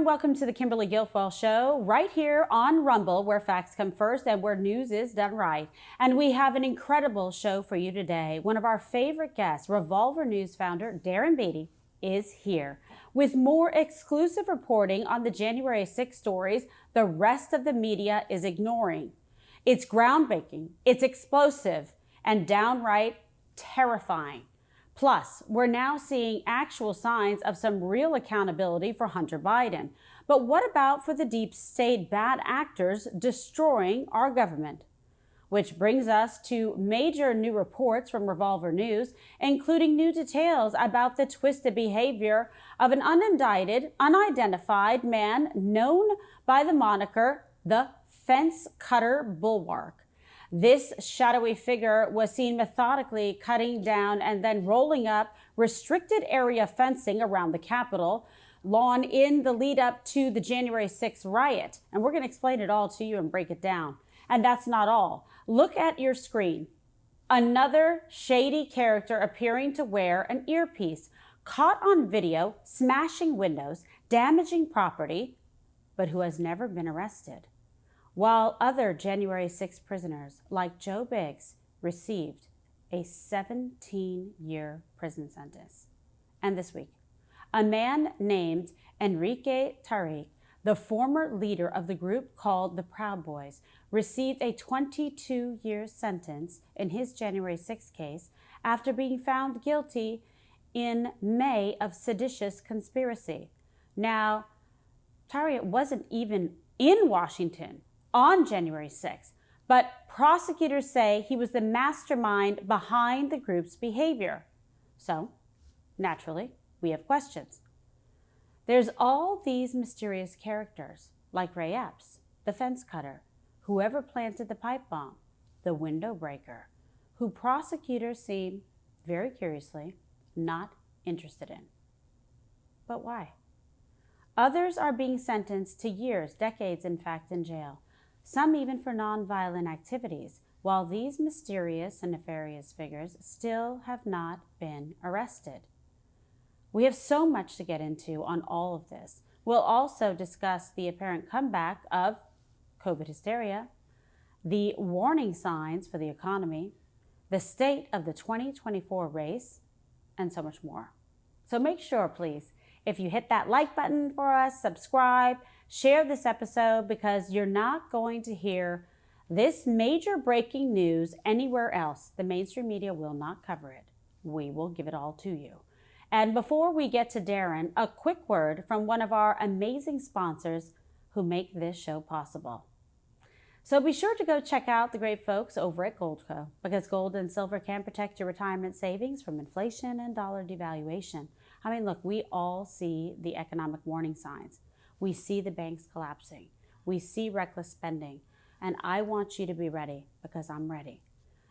welcome to the Kimberly Guilfoyle Show, right here on Rumble, where facts come first and where news is done right. And we have an incredible show for you today. One of our favorite guests, Revolver News founder Darren Beattie, is here with more exclusive reporting on the January 6 stories the rest of the media is ignoring. It's groundbreaking, it's explosive, and downright terrifying. Plus, we're now seeing actual signs of some real accountability for Hunter Biden. But what about for the deep state bad actors destroying our government? Which brings us to major new reports from Revolver News, including new details about the twisted behavior of an unindicted, unidentified man known by the moniker the Fence Cutter Bulwark. This shadowy figure was seen methodically cutting down and then rolling up restricted area fencing around the Capitol lawn in the lead up to the January 6th riot. And we're going to explain it all to you and break it down. And that's not all. Look at your screen. Another shady character appearing to wear an earpiece, caught on video, smashing windows, damaging property, but who has never been arrested. While other January 6 prisoners, like Joe Biggs, received a 17-year prison sentence. And this week, a man named Enrique Tarrique, the former leader of the group called the Proud Boys, received a 22-year sentence in his January 6 case after being found guilty in May of seditious conspiracy. Now, Tarrique wasn't even in Washington on January 6th, but prosecutors say he was the mastermind behind the group's behavior. So, naturally, we have questions. There's all these mysterious characters, like Ray Epps, the fence cutter, whoever planted the pipe bomb, the window breaker, who prosecutors seem, very curiously, not interested in. But why? Others are being sentenced to years, decades, in fact, in jail. Some even for nonviolent activities, while these mysterious and nefarious figures still have not been arrested. We have so much to get into on all of this. We'll also discuss the apparent comeback of COVID hysteria, the warning signs for the economy, the state of the 2024 race, and so much more. So make sure, please, if you hit that like button for us, subscribe, share this episode, because you're not going to hear this major breaking news anywhere else. The mainstream media will not cover it. We will give it all to you. And before we get to Darren, a quick word from one of our amazing sponsors who make this show possible. So be sure to go check out the great folks over at Goldco, because gold and silver can protect your retirement savings from inflation and dollar devaluation. I mean, look, we all see the economic warning signs. We see the banks collapsing. We see reckless spending. And I want you to be ready, because I'm ready.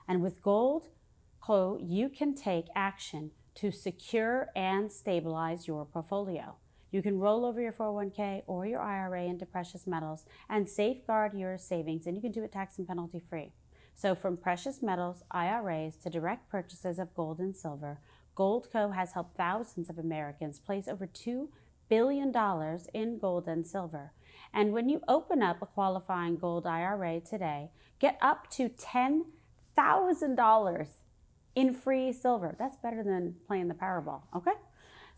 And with Goldco, you can take action to secure and stabilize your portfolio. You can roll over your 401k or your IRA into precious metals and safeguard your savings, and you can do it tax and penalty free. So from precious metals, IRAs, to direct purchases of gold and silver, Goldco has helped thousands of Americans place over $2 billion in gold and silver. And when you open up a qualifying gold IRA today, get up to $10,000 in free silver. That's better than playing the Powerball, okay?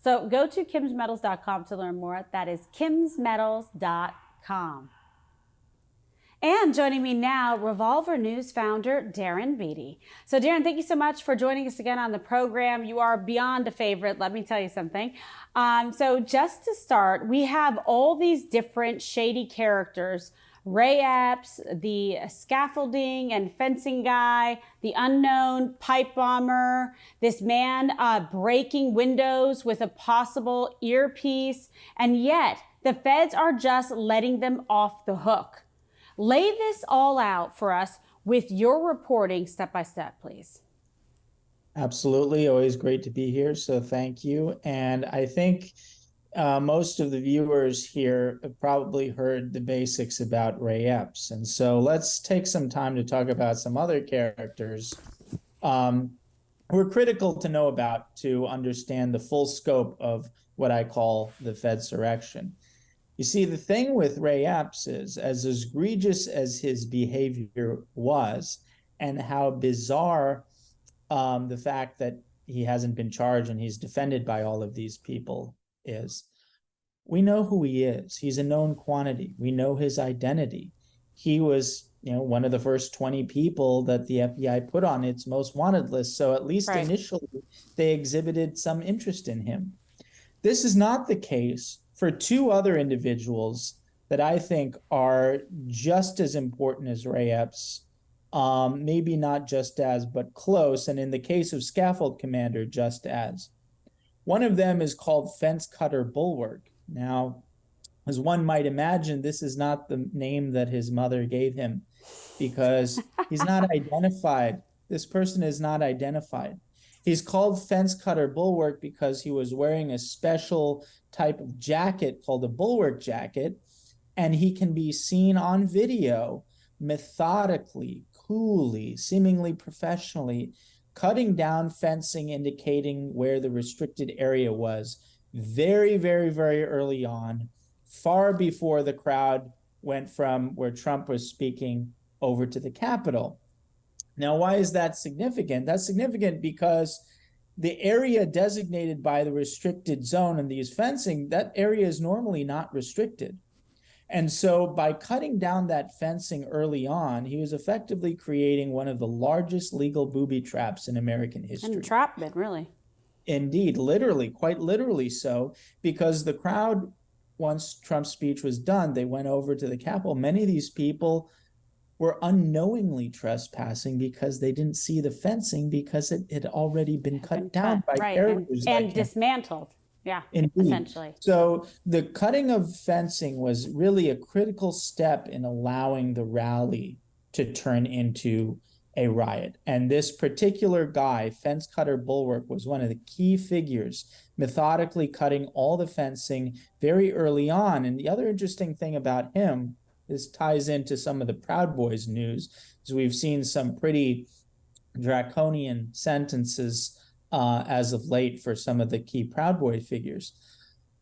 So go to kimsmetals.com to learn more. That is kimsmetals.com. And joining me now, Revolver News founder Darren Beattie. So Darren, thank you so much for joining us again on the program. You are beyond a favorite, let me tell you something. So just to start, we have all these different shady characters: Ray Epps, the scaffolding and fencing guy, the unknown pipe bomber, this man breaking windows with a possible earpiece, and yet the feds are just letting them off the hook. Lay this all out for us with your reporting step by step, please. Absolutely. Always great to be here. So thank you. And I think most of the viewers here have probably heard the basics about Ray Epps. And so let's take some time to talk about some other characters who are critical to know about to understand the full scope of what I call the Fedsurrection. You see, the thing with Ray Epps is, as egregious as his behavior was, and how bizarre the fact that he hasn't been charged and he's defended by all of these people is, we know who he is. He's a known quantity. We know his identity. He was, one of the first 20 people that the FBI put on its most wanted list. So at least initially, they exhibited some interest in him. This is not the case for two other individuals that I think are just as important as Ray Epps, maybe not just as, but close. And in the case of Scaffold Commander, just as. One of them is called Fence Cutter Bulwark. Now, as one might imagine, this is not the name that his mother gave him, because he's not identified. This person is not identified. He's called Fence Cutter Bulwark because he was wearing a special type of jacket called a bulwark jacket, and he can be seen on video methodically, coolly, seemingly professionally, cutting down fencing indicating where the restricted area was very, very, very early on, far before the crowd went from where Trump was speaking over to the Capitol. Now, why is that significant? That's significant because the area designated by the restricted zone and these fencing, that area is normally not restricted. And so by cutting down that fencing early on, he was effectively creating one of the largest legal booby traps in American history. Entrapment, really. Indeed, literally, quite literally so, because the crowd, once Trump's speech was done, they went over to the Capitol. Many of these people were unknowingly trespassing because they didn't see the fencing because it had already been cut down by characters and dismantled. Yeah, indeed. Essentially. So the cutting of fencing was really a critical step in allowing the rally to turn into a riot. And this particular guy, Fence Cutter Bulwark, was one of the key figures, methodically cutting all the fencing very early on. And the other interesting thing about him, this ties into some of the Proud Boys news, is we've seen some pretty draconian sentences as of late for some of the key Proud Boy figures.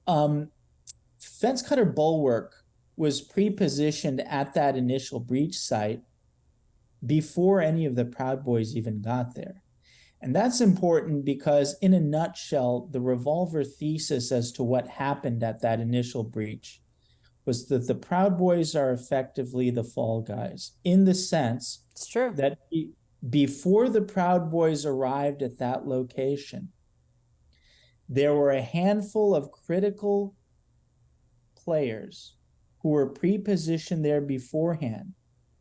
Fence Cutter Bulwark was pre-positioned at that initial breach site before any of the Proud Boys even got there. And that's important because, in a nutshell, the Revolver thesis as to what happened at that initial breach was that the Proud Boys are effectively the fall guys, in the sense it's true that before the Proud Boys arrived at that location, there were a handful of critical players who were pre-positioned there beforehand,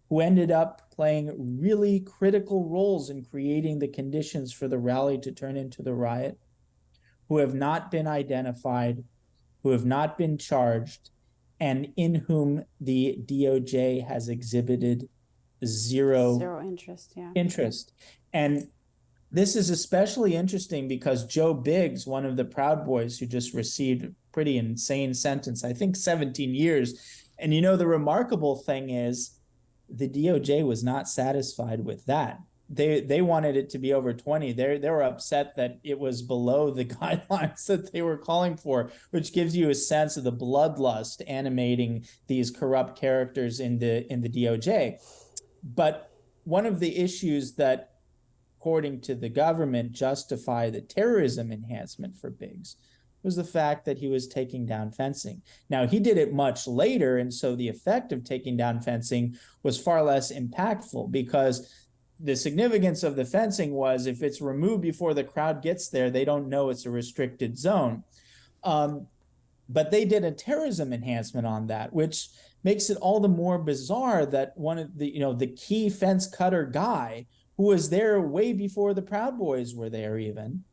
who ended up playing really critical roles in creating the conditions for the rally to turn into the riot, who have not been identified, who have not been charged, and in whom the DOJ has exhibited zero interest. And this is especially interesting because Joe Biggs, one of the Proud Boys who just received a pretty insane sentence, I think 17 years. And the remarkable thing is the DOJ was not satisfied with that. They wanted it to be over 20. They were upset that it was below the guidelines that they were calling for, which gives you a sense of the bloodlust animating these corrupt characters in the DOJ. But one of the issues that, according to the government, justify the terrorism enhancement for Biggs was the fact that he was taking down fencing. Now, he did it much later, and so the effect of taking down fencing was far less impactful, because the significance of the fencing was if it's removed before the crowd gets there, they don't know it's a restricted zone. But they did a terrorism enhancement on that, which makes it all the more bizarre that one of the key fence cutter guy, who was there way before the Proud Boys were there even,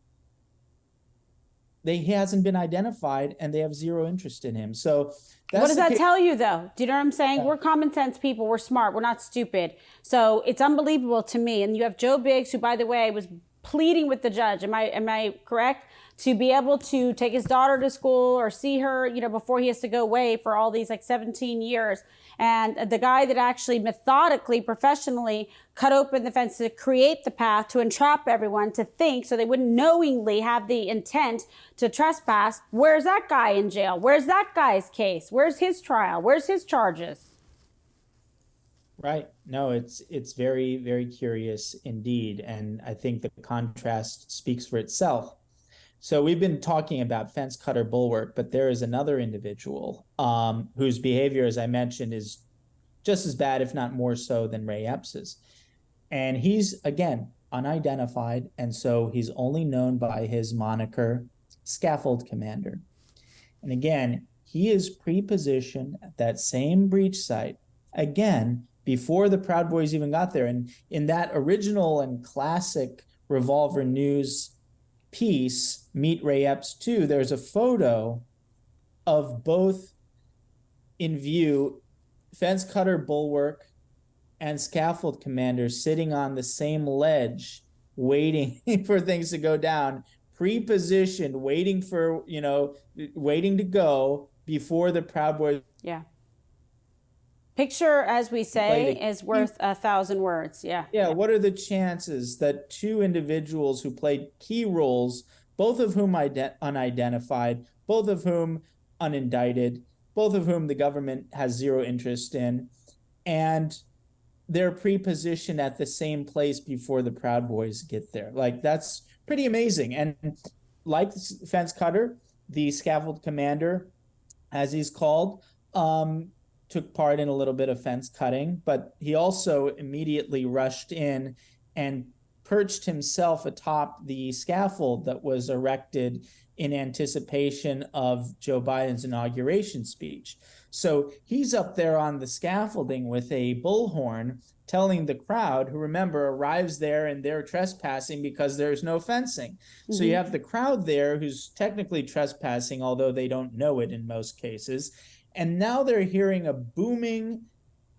he hasn't been identified, and they have zero interest in him. So what does that tell you, though? Do you know what I'm saying? Yeah. We're common sense people. We're smart. We're not stupid. So it's unbelievable to me. And you have Joe Biggs, who, by the way, was pleading with the judge. Am I correct? to be able to take his daughter to school or see her, before he has to go away for all these like 17 years. And the guy that actually methodically, professionally cut open the fence to create the path, to entrap everyone to think so they wouldn't knowingly have the intent to trespass. Where's that guy in jail? Where's that guy's case? Where's his trial? Where's his charges? Right. No, it's very, very curious indeed. And I think the contrast speaks for itself. So we've been talking about fence cutter bulwark, but there is another individual whose behavior, as I mentioned, is just as bad, if not more so, than Ray Epps's. And he's, again, unidentified. And so he's only known by his moniker, Scaffold Commander. And again, he is pre-positioned at that same breach site, again, before the Proud Boys even got there. And in that original and classic Revolver News piece, Meet Ray Epps 2, there's a photo of both in view, fence cutter bulwark and scaffold commander sitting on the same ledge, waiting for things to go down, pre-positioned, waiting to go before the Proud Boys. Yeah. Picture, as we say, is worth 1,000 words. Yeah. Yeah. What are the chances that two individuals who played key roles, both of whom unidentified, both of whom unindicted, both of whom the government has zero interest in, and they're pre-positioned at the same place before the Proud Boys get there? Like, that's pretty amazing. And like fence cutter, the scaffold commander, as he's called, took part in a little bit of fence cutting, but he also immediately rushed in and perched himself atop the scaffold that was erected in anticipation of Joe Biden's inauguration speech. So he's up there on the scaffolding with a bullhorn telling the crowd, who, remember, arrives there and they're trespassing because there's no fencing. Mm-hmm. So you have the crowd there who's technically trespassing, although they don't know it in most cases. And now they're hearing a booming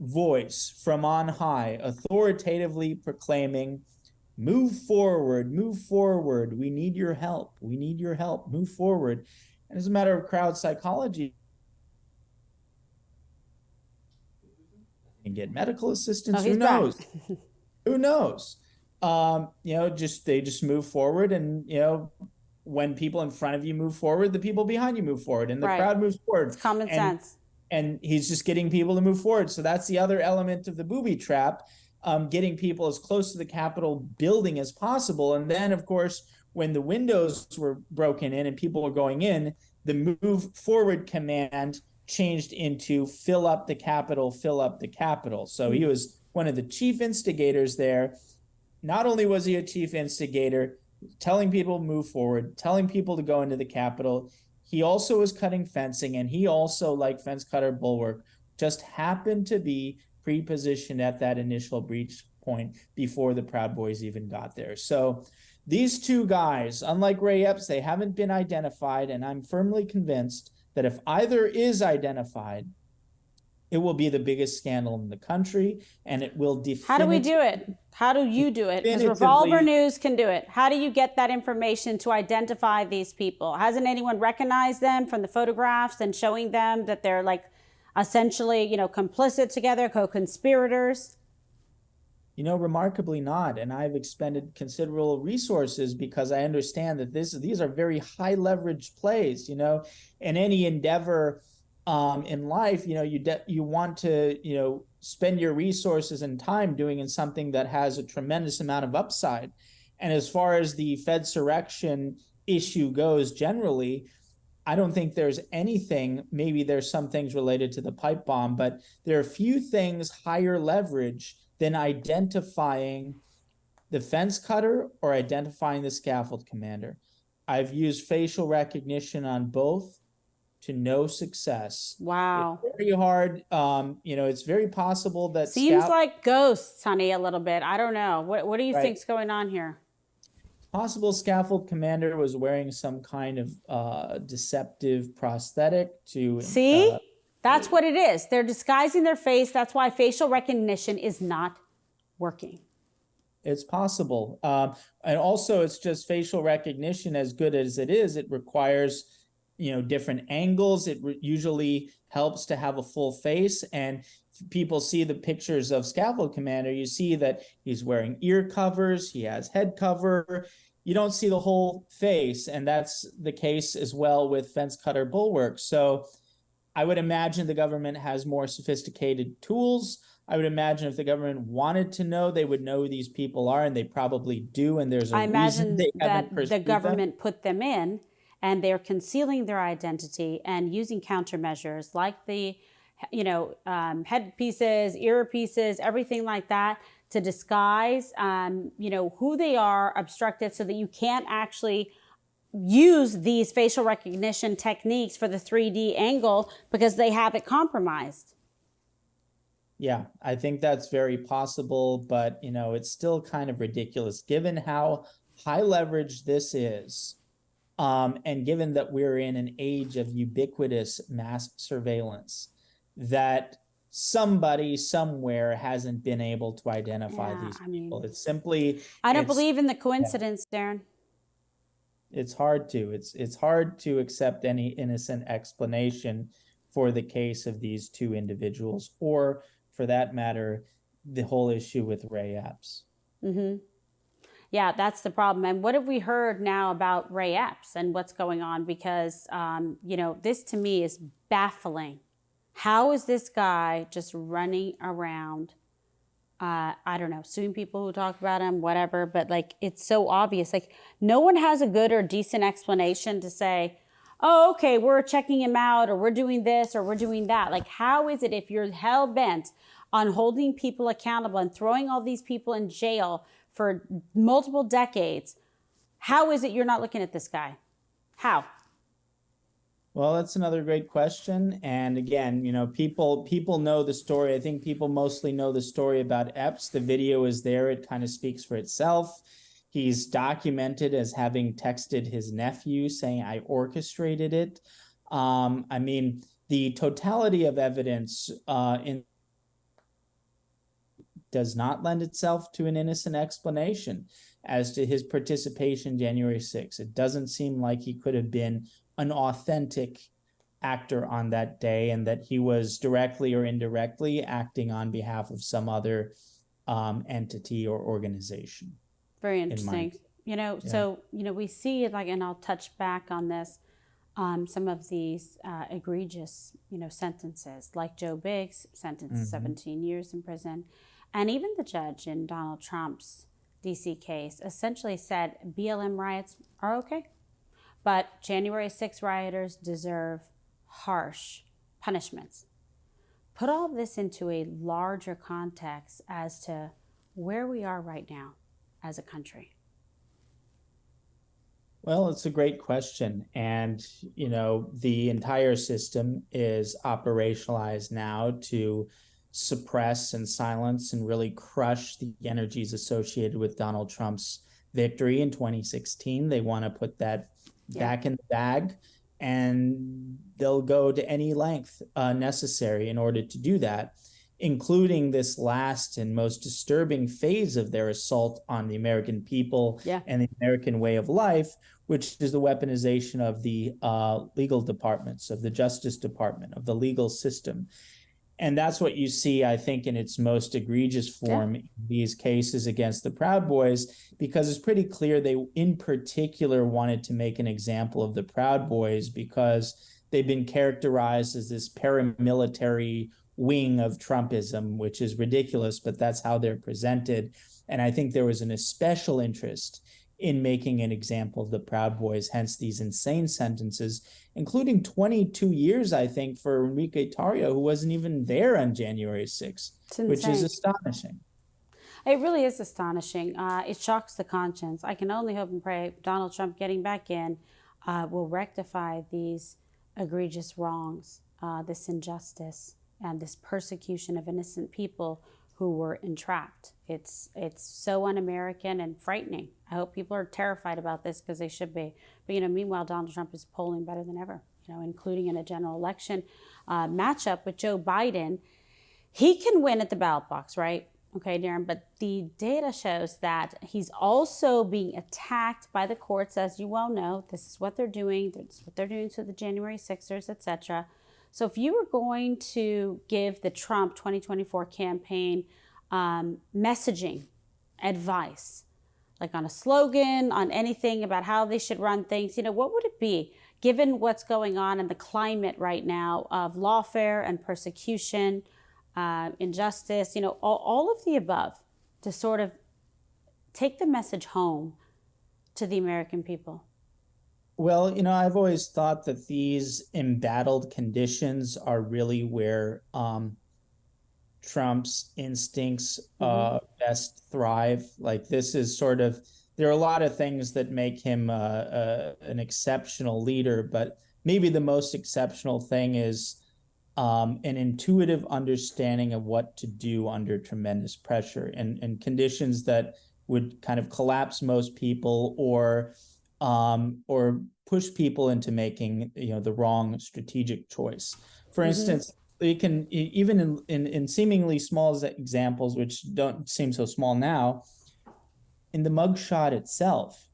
voice from on high, authoritatively proclaiming, "Move forward, move forward. We need your help. We need your help. Move forward." And as a matter of crowd psychology, and get medical assistance. Who knows? Who knows? They just move forward, and when people in front of you move forward, the people behind you move forward, and the crowd moves forward. It's common sense. And he's just getting people to move forward. So that's the other element of the booby trap, getting people as close to the Capitol building as possible. And then, of course, when the windows were broken in and people were going in, the move forward command changed into fill up the Capitol, fill up the Capitol. So he was one of the chief instigators there. Not only was he a chief instigator, telling people to move forward, telling people to go into the Capitol, he also was cutting fencing, and he also, like fence cutter bulwark, just happened to be pre-positioned at that initial breach point before the Proud Boys even got there. So these two guys, unlike Ray Epps, they haven't been identified, and I'm firmly convinced that if either is identified, it will be the biggest scandal in the country, and it will definitively... How do we do it? How do you do it? Because Revolver News can do it. How do you get that information to identify these people? Hasn't anyone recognized them from the photographs and showing them that they're like essentially, complicit together, co-conspirators? Remarkably not. And I've expended considerable resources because I understand that these are very high leverage plays, in any endeavor in life, you want to, spend your resources and time doing something that has a tremendous amount of upside. And as far as the Fedsurrection issue goes, generally, I don't think there's anything, maybe there's some things related to the pipe bomb, but there are few things higher leverage than identifying the fence cutter or identifying the scaffold commander. I've used facial recognition on both to no success. Wow. It's very hard. It's very possible that... Seems like ghosts, honey, a little bit. I don't know. What do you think's going on here? Possible scaffold commander was wearing some kind of deceptive prosthetic to... See? That's what it is. They're disguising their face. That's why facial recognition is not working. It's possible. And also it's just facial recognition, as good as it is, it requires, different angles. It usually helps to have a full face. And people see the pictures of Scaffold Commander, you see that he's wearing ear covers, he has head cover. You don't see the whole face. And that's the case as well with fence cutter bulwarks. So I would imagine the government has more sophisticated tools. I would imagine if the government wanted to know, they would know who these people are, and they probably do. And there's a I reason imagine they haven't that the pursued them. government put them in and they're concealing their identity and using countermeasures like the, headpieces, earpieces, everything like that to disguise, who they are, obstruct it so that you can't actually use these facial recognition techniques for the 3D angle because they have it compromised. Yeah, I think that's very possible, but it's still kind of ridiculous given how high leverage this is. And given that we're in an age of ubiquitous mass surveillance, that somebody somewhere hasn't been able to identify these people. It's simply, I don't believe in the coincidence, Darren. It's hard to accept any innocent explanation for the case of these two individuals, or for that matter, the whole issue with Ray Epps. Yeah, that's the problem. And what have we heard now about Ray Epps and what's going on? Because, this to me is baffling. How is this guy just running around, I don't know, suing people who talk about him, whatever, but it's so obvious. No one has a good or decent explanation to say, oh, okay, we're checking him out, or we're doing this, or we're doing that. How is it if you're hell bent on holding people accountable and throwing all these people in jail for multiple decades, how is it you're not looking at this guy? How? Well, that's another great question. And again, people know the story. I think people mostly know the story about Epps. The video is there. It kind of speaks for itself. He's documented as having texted his nephew saying, I orchestrated it. The totality of evidence does not lend itself to an innocent explanation as to his participation January 6th. It doesn't seem like he could have been an authentic actor on that day, and that he was directly or indirectly acting on behalf of some other entity or organization. Very interesting. So, we see it and I'll touch back on this, some of these egregious, sentences, like Joe Biggs, sentenced 17 years in prison. And even the judge in Donald Trump's DC case essentially said BLM riots are okay, but January 6 rioters deserve harsh punishments. Put all of this into a larger context as to where we are right now as a country. Well, it's a great question. And, the entire system is operationalized now to suppress and silence and really crush the energies associated with Donald Trump's victory in 2016. They want to put that back in the bag, and they'll go to any length necessary in order to do that, including this last and most disturbing phase of their assault on the American people and the American way of life, which is the weaponization of the legal departments, of the Justice Department, of the legal system. And that's what you see, I think, in its most egregious form in these cases against the Proud Boys, because it's pretty clear they, in particular, wanted to make an example of the Proud Boys because they've been characterized as this paramilitary wing of Trumpism, which is ridiculous, but that's how they're presented. And I think there was an especial interest in making an example of the Proud Boys, hence these insane sentences, including 22 years, I think, for Enrique Tarrio, who wasn't even there on January 6th, which is astonishing. It really is astonishing. It shocks the conscience. I can only hope and pray Donald Trump getting back in will rectify these egregious wrongs, this injustice, and this persecution of innocent people who were entrapped. It's so un-American and frightening. I hope people are terrified about this, because they should be. But meanwhile, Donald Trump is polling better than ever, including in a general election matchup with Joe Biden. He can win at the ballot box, right? Okay, Darren, but the data shows that he's also being attacked by the courts, as you well know. This is what they're doing. This is what they're doing to the January 6ers, etc. So if you were going to give the Trump 2024 campaign messaging advice, like on a slogan, on anything about how they should run things, what would it be, given what's going on in the climate right now of lawfare and persecution, injustice, all of the above, to sort of take the message home to the American people? Well, I've always thought that these embattled conditions are really where Trump's instincts best thrive. Like this is sort of, there are a lot of things that make him an exceptional leader, but maybe the most exceptional thing is an intuitive understanding of what to do under tremendous pressure and conditions that would kind of collapse most people or push people into making the wrong strategic choice. For instance, you can even in seemingly small examples, which don't seem so small now, in the mugshot itself,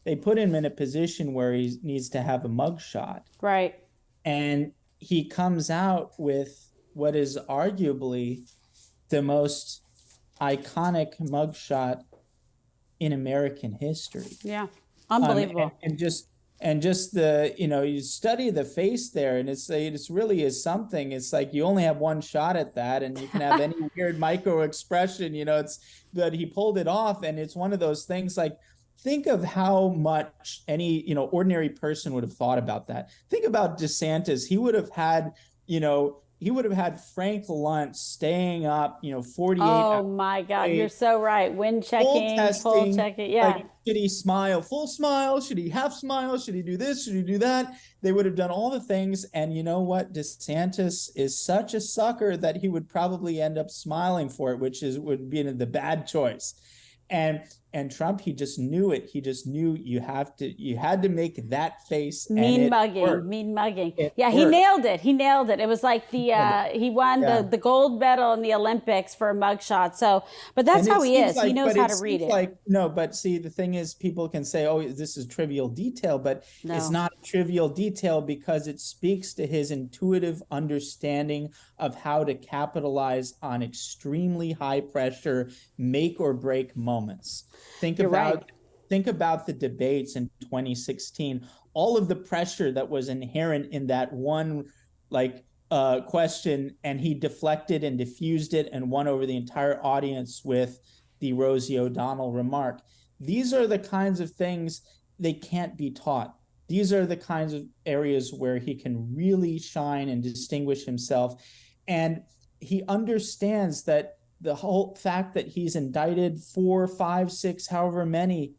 they put him in a position where he needs to have a mugshot. Right. And he comes out with what is arguably the most iconic mugshot in American history. Yeah. Unbelievable. And just the, you study the face there, and it's really is something. It's like you only have one shot at that, and you can have any weird micro expression, but he pulled it off. And it's one of those things, like, think of how much any, ordinary person would have thought about that. Think about DeSantis. He would have had, Frank Luntz staying up, 48 hours. Oh my God, you're so right. Wind checking, pulse checking. Yeah. Like, should he smile, full smile? Should he half smile? Should he do this? Should he do that? They would have done all the things. And you know what? DeSantis is such a sucker that he would probably end up smiling for it, would be the bad choice. And Trump, he just knew it. He just knew you had to make that face. Mean mugging. Yeah, he nailed it. It was like he won the gold medal in the Olympics for a mugshot. So, but that's how he is. He knows how to read it. No, but see, the thing is, people can say, oh, this is trivial detail, but it's not trivial detail because it speaks to his intuitive understanding of how to capitalize on extremely high pressure, make or break moments. Think about the debates in 2016, all of the pressure that was inherent in that one question, and he deflected and diffused it and won over the entire audience with the Rosie O'Donnell remark. These are the kinds of things they can't be taught. These are the kinds of areas where he can really shine and distinguish himself. And he understands that the whole fact that he's indicted 4, 5, 6, however many,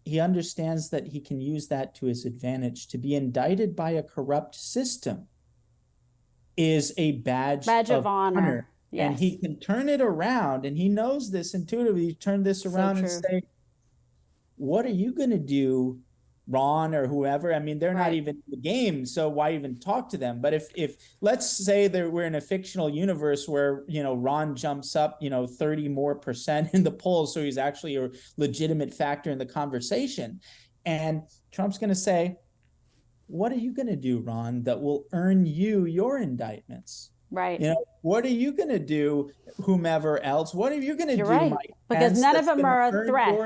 he understands that he can use that to his advantage. To be indicted by a corrupt system is a badge of honor. Yes. And he can turn it around, and he knows this intuitively. He turned this around and say, what are you going to do, Ron or whoever? I mean, they're not even in the game, so why even talk to them? But if let's say that we're in a fictional universe where, Ron jumps up, 30% more in the polls, so he's actually a legitimate factor in the conversation. And Trump's going to say, what are you going to do, Ron, that will earn you your indictments? Right. What are you going to do, whomever else? What are you going to do, Mike? Because none of them are a threat.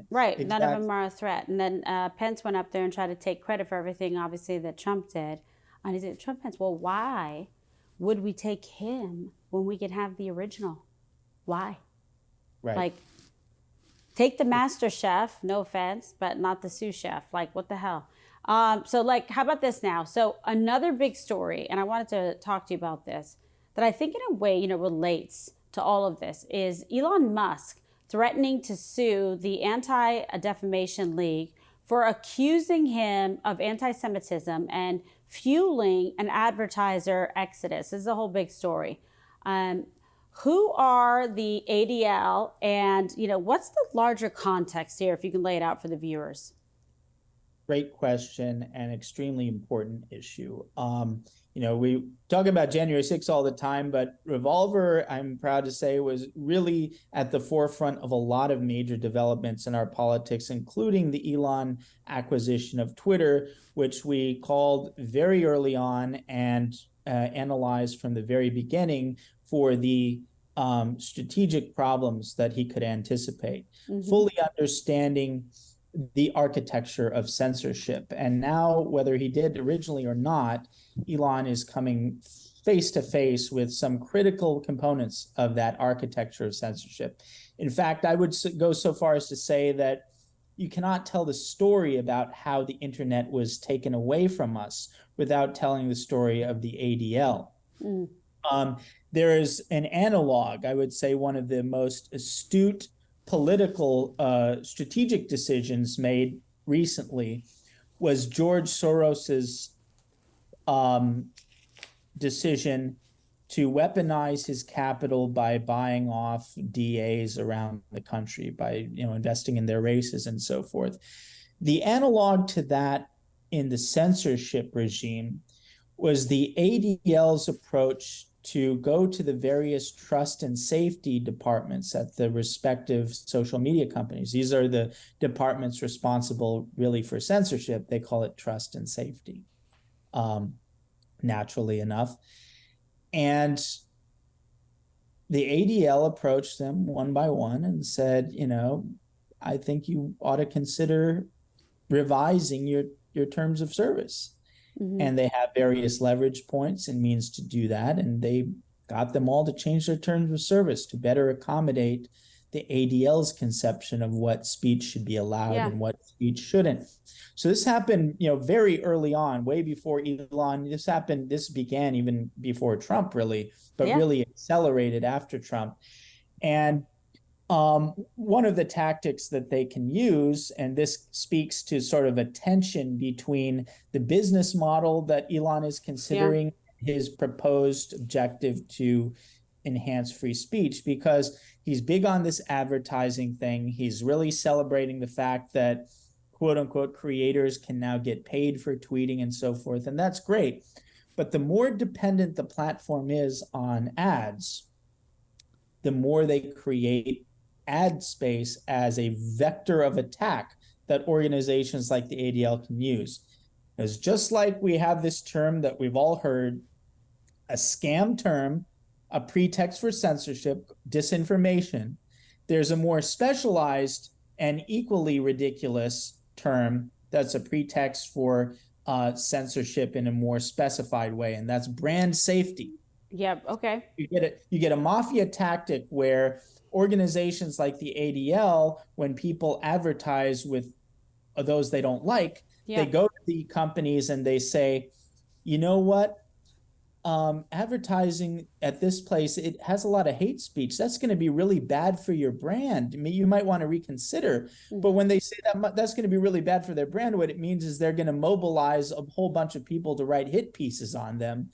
Right. Exactly. None of them are a threat. And then Pence went up there and tried to take credit for everything, obviously, that Trump did. And he said, Trump, Pence, well, why would we take him when we can have the original? Why? Right. Like, take the master chef, no offense, but not the sous chef. Like, what the hell? So how about this now? So another big story, and I wanted to talk to you about this, that I think in a way, relates to all of this, is Elon Musk threatening to sue the Anti-Defamation League for accusing him of anti-Semitism and fueling an advertiser exodus. This is a whole big story. Who are the ADL, and what's the larger context here, if you can lay it out for the viewers? Great question and extremely important issue. we talk about January 6th all the time, but Revolver, I'm proud to say, was really at the forefront of a lot of major developments in our politics, including the Elon acquisition of Twitter, which we called very early on and analyzed from the very beginning for the strategic problems that he could anticipate, fully understanding the architecture of censorship. And now, whether he did originally or not, Elon is coming face to face with some critical components of that architecture of censorship. In fact, I would go so far as to say that you cannot tell the story about how the internet was taken away from us without telling the story of the ADL. There is an analog, I would say, one of the most astute political strategic decisions made recently was George Soros's decision to weaponize his capital by buying off DAs around the country, by investing in their races and so forth. The analog to that in the censorship regime was the ADL's approach to go to the various trust and safety departments at the respective social media companies. These are the departments responsible really for censorship. They call it trust and safety, naturally enough. And the ADL approached them one by one and said, I think you ought to consider revising your terms of service. And they have various leverage points and means to do that. And they got them all to change their terms of service to better accommodate the ADL's conception of what speech should be allowed and what speech shouldn't. So this happened, very early on, way before Elon. This began even before Trump, really, but really accelerated after Trump. And one of the tactics that they can use, and this speaks to sort of a tension between the business model that Elon is considering, his proposed objective to enhance free speech, because he's big on this advertising thing. He's really celebrating the fact that quote unquote creators can now get paid for tweeting and so forth. And that's great. But the more dependent the platform is on ads, the more they create ad space as a vector of attack that organizations like the ADL can use. It's just like we have this term that we've all heard, a scam term, a pretext for censorship, disinformation. There's a more specialized and equally ridiculous term that's a pretext for censorship in a more specified way, and that's brand safety. Yep. Okay. You get a mafia tactic where organizations like the ADL, when people advertise with those they don't like, they go to the companies and they say, you know what? Advertising at this place, it has a lot of hate speech. That's going to be really bad for your brand. I mean, you might want to reconsider. But when they say that's going to be really bad for their brand, what it means is they're going to mobilize a whole bunch of people to write hit pieces on them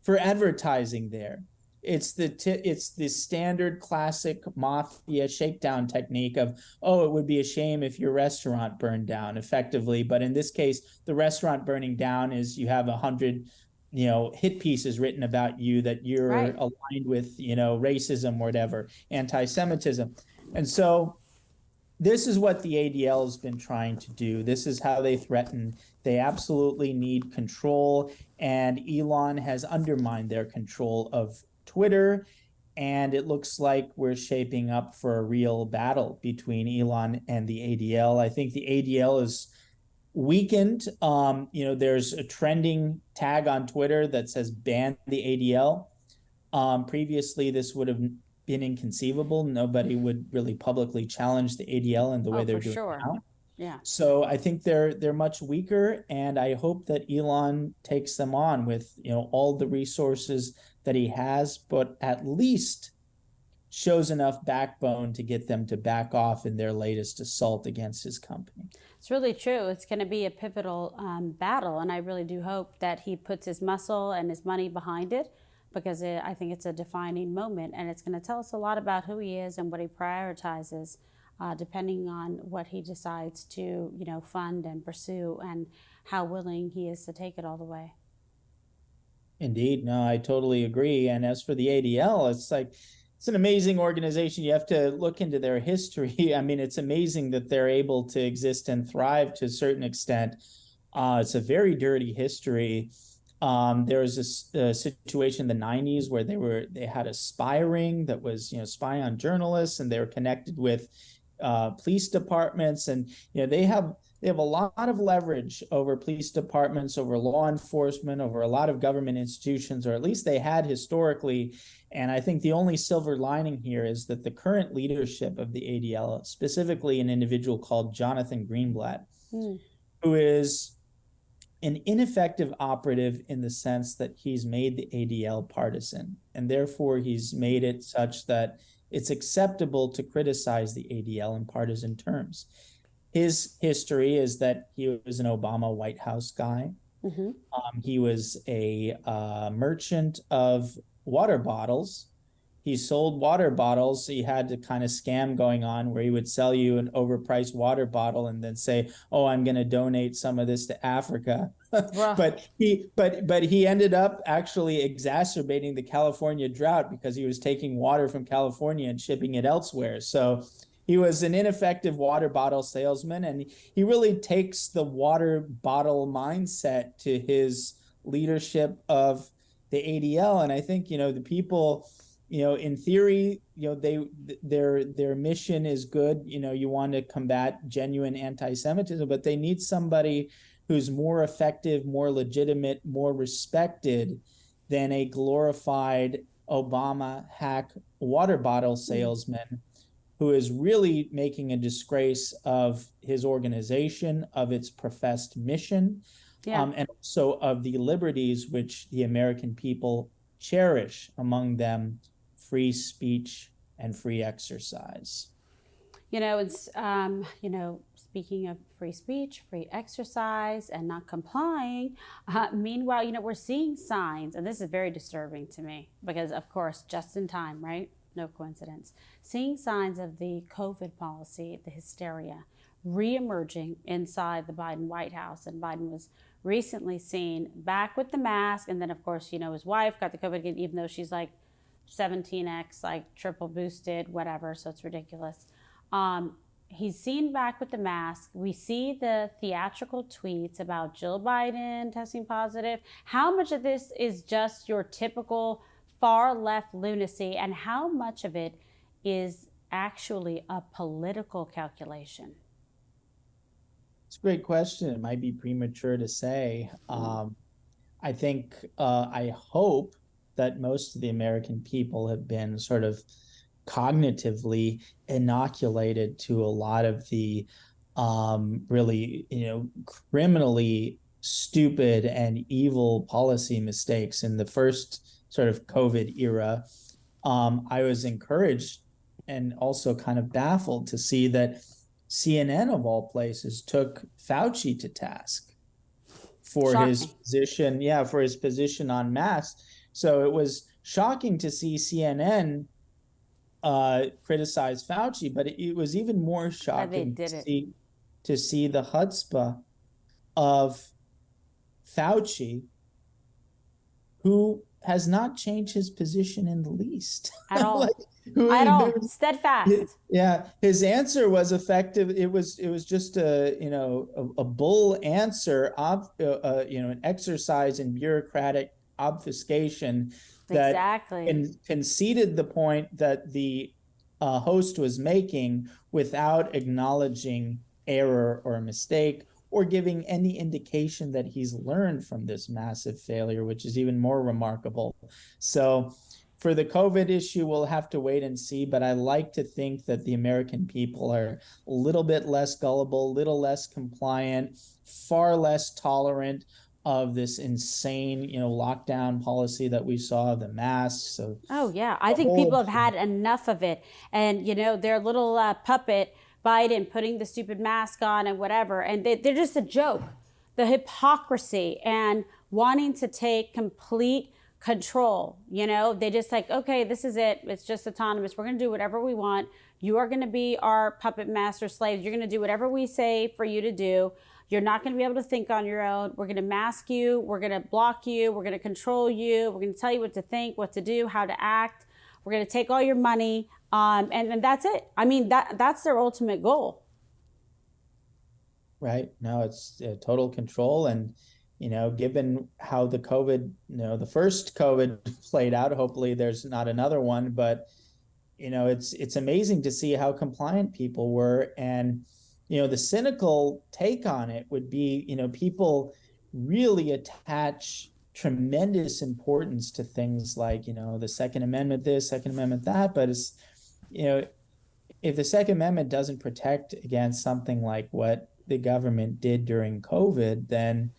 for advertising there. It's the standard classic mafia shakedown technique of, it would be a shame if your restaurant burned down, effectively. But in this case, the restaurant burning down is you have 100 hit pieces written about you that you're aligned with, racism or whatever, anti-Semitism. And so this is what the ADL has been trying to do. This is how they threaten. They absolutely need control, and Elon has undermined their control of Twitter. And it looks like we're shaping up for a real battle between Elon and the ADL. I think the ADL is weakened. There's a trending tag on Twitter that says ban the ADL. Previously, this would have been inconceivable. Nobody would really publicly challenge the ADL in the way they're doing now. Yeah. So I think they're much weaker, and I hope that Elon takes them on with all the resources that he has, but at least shows enough backbone to get them to back off in their latest assault against his company. It's really true. It's going to be a pivotal battle, and I really do hope that he puts his muscle and his money behind it, because I think it's a defining moment, and it's going to tell us a lot about who he is and what he prioritizes, depending on what he decides to fund and pursue, and how willing he is to take it all the way. Indeed. No, I totally agree. And as for the ADL, it's like, it's an amazing organization. You have to look into their history. I mean, it's amazing that they're able to exist and thrive to a certain extent. It's a very dirty history. There was a situation in the 90s where they had a spy ring that was, spy on journalists, and they were connected with police departments, and they have a lot of leverage over police departments, over law enforcement, over a lot of government institutions, or at least they had historically. And I think the only silver lining here is that the current leadership of the ADL, specifically an individual called Jonathan Greenblatt, who is an ineffective operative in the sense that he's made the ADL partisan, and therefore he's made it such that it's acceptable to criticize the ADL in partisan terms. His history is that he was an Obama White House guy. Mm-hmm. He was a merchant of water bottles. He sold water bottles. So he had the kind of scam going on where he would sell you an overpriced water bottle and then say, "Oh, I'm going to donate some of this to Africa." but he ended up actually exacerbating the California drought because he was taking water from California and shipping it elsewhere. So he was an ineffective water bottle salesman, and he really takes the water bottle mindset to his leadership of the ADL. And I think, the people, in theory, their mission is good. You want to combat genuine anti-Semitism, but they need somebody who's more effective, more legitimate, more respected than a glorified Obama hack water bottle salesman who is really making a disgrace of his organization, of its professed mission, and also of the liberties which the American people cherish, among them free speech and free exercise. Speaking of free speech, free exercise, and not complying, meanwhile, we're seeing signs, and this is very disturbing to me because, of course, just in time, right? No coincidence. Seeing signs of the COVID policy, the hysteria, reemerging inside the Biden White House. And Biden was recently seen back with the mask. And then, of course, his wife got the COVID again, even though she's like 17x, like triple boosted, whatever. So it's ridiculous. He's seen back with the mask. We see the theatrical tweets about Jill Biden testing positive. How much of this is just your typical far left lunacy, and how much of it is actually a political calculation? It's a great question. It might be premature to say. I think, I hope that most of the American people have been sort of cognitively inoculated to a lot of the really, criminally stupid and evil policy mistakes in the first sort of COVID era. I was encouraged and also kind of baffled to see that CNN, of all places, took Fauci to task for his position, for his position on masks. So it was shocking to see CNN criticize Fauci, but it was even more shocking to see the chutzpah of Fauci, who has not changed his position in the least. At all. At all. Steadfast. Yeah. His answer was effective. It was just a bull answer of, an exercise in bureaucratic obfuscation that conceded the point that the host was making without acknowledging error or mistake, or giving any indication that he's learned from this massive failure, which is even more remarkable. So for the COVID issue, we'll have to wait and see, but I like to think that the American people are a little bit less gullible, a little less compliant, far less tolerant of this insane, lockdown policy that we saw, the masks. I think people have had enough of it. And, their little puppet Biden putting the stupid mask on and whatever, and they're just a joke. The hypocrisy and wanting to take complete control, they just like, okay, this is it. It's just autonomous. We're going to do whatever we want. You are going to be our puppet master slaves. You're going to do whatever we say for you to do. You're not going to be able to think on your own. We're going to mask you. We're going to block you. We're going to control you. We're going to tell you what to think, what to do, how to act. We're going to take all your money. And that's it. I mean, that's their ultimate goal. Right. No, it's total control. And, given how the COVID, the first COVID played out, hopefully there's not another one, but, it's amazing to see how compliant people were. And, the cynical take on it would be, people really attach tremendous importance to things like, the Second Amendment, this, Second Amendment, that, but it's, if the Second Amendment doesn't protect against something like what the government did during COVID, then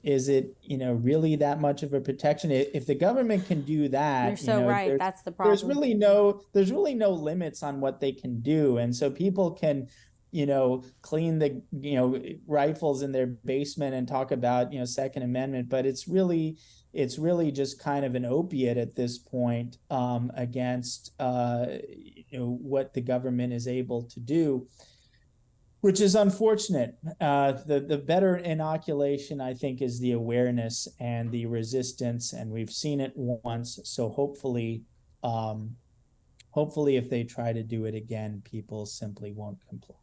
is it, really that much of a protection? If the government can do that, You're so right. That's the there's problem. there's really no limits on what they can do. And so people can, clean the, rifles in their basement and talk about, Second Amendment, but it's really just kind of an opiate at this point, against, what the government is able to do, which is unfortunate. The better inoculation, I think, is the awareness and the resistance, and we've seen it once. So hopefully, if they try to do it again, people simply won't comply.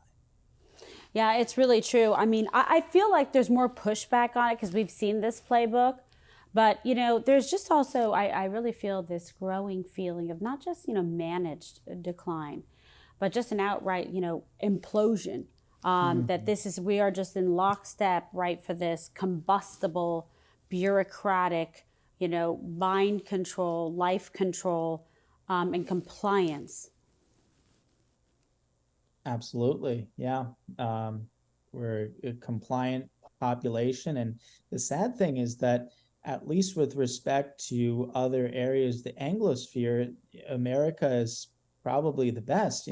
Yeah, it's really true. I mean, I feel like there's more pushback on it because we've seen this playbook. But, there's just also, I really feel this growing feeling of not just, managed decline, but just an outright, implosion. That we are just in lockstep, right, for this combustible, bureaucratic, mind control, life control, and compliance. Absolutely. Yeah. We're a compliant population. And the sad thing is that, at least with respect to other areas, the Anglosphere, America is probably the best.